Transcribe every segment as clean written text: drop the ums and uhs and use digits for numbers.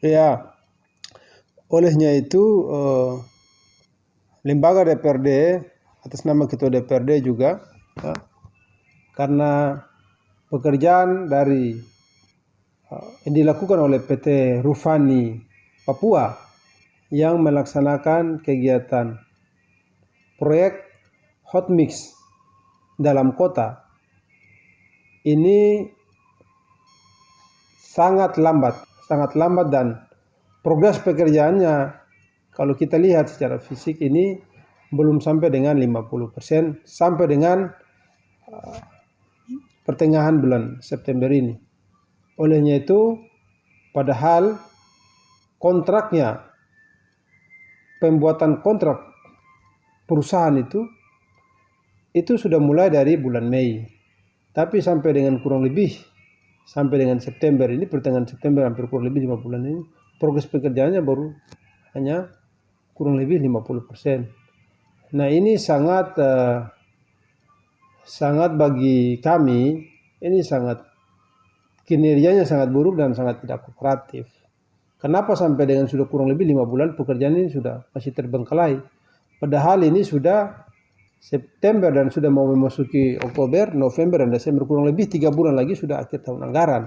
Ya, olehnya itu lembaga DPRD atas nama Ketua DPRD juga, ya, karena pekerjaan dari yang dilakukan oleh PT Rufani Papua yang melaksanakan kegiatan proyek hot mix dalam kota ini sangat lambat dan progres pekerjaannya kalau kita lihat secara fisik ini belum sampai dengan 50% sampai dengan pertengahan bulan September ini. Olehnya itu, padahal kontraknya, pembuatan kontrak perusahaan itu sudah mulai dari bulan Mei. Tapi sampai dengan kurang lebih, sampai dengan September ini, pertengahan September hampir kurang lebih 5 bulan ini, progres pekerjaannya baru hanya kurang lebih 50%. Nah ini sangat bagi kami, ini sangat kinerjanya sangat buruk dan sangat tidak kooperatif. Kenapa sampai dengan sudah kurang lebih 5 bulan pekerjaan ini sudah masih terbengkalai? Padahal ini sudah September dan sudah mau memasuki Oktober, November dan Desember, kurang lebih 3 bulan lagi sudah akhir tahun anggaran.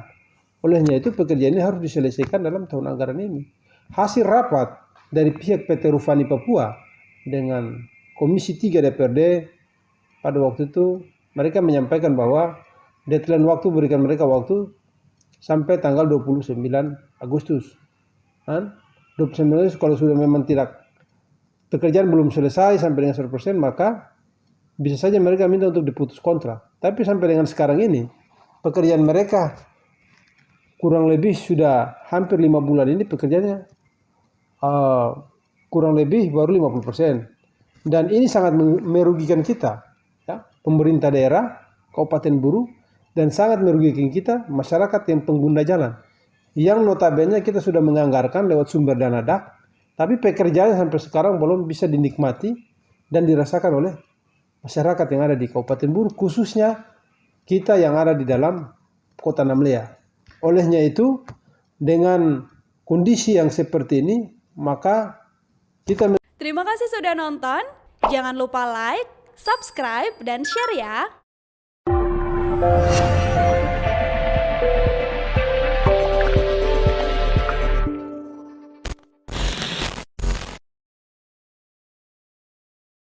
Olehnya itu pekerjaan ini harus diselesaikan dalam tahun anggaran ini. Hasil rapat dari pihak PT Rufani Papua dengan Komisi 3 DPRD pada waktu itu mereka menyampaikan bahwa deadline waktu berikan mereka waktu sampai tanggal 29 Agustus. 29 Agustus kalau sudah memang tidak pekerjaan belum selesai sampai dengan 100%, maka bisa saja mereka minta untuk diputus kontrak. Tapi sampai dengan sekarang ini pekerjaan mereka kurang lebih sudah hampir 5 bulan ini pekerjaannya kurang lebih baru 50%. Dan ini sangat merugikan kita, ya, pemerintah daerah, Kabupaten Buru, dan sangat merugikan kita, masyarakat yang pengguna jalan. Yang notabene kita sudah menganggarkan lewat sumber dana DAK, tapi pekerjaan sampai sekarang belum bisa dinikmati dan dirasakan oleh masyarakat yang ada di Kabupaten Buru, khususnya kita yang ada di dalam Kota Namlea. Olehnya itu, dengan kondisi yang seperti ini, maka kita... Terima kasih sudah nonton. Jangan lupa like, subscribe, dan share ya.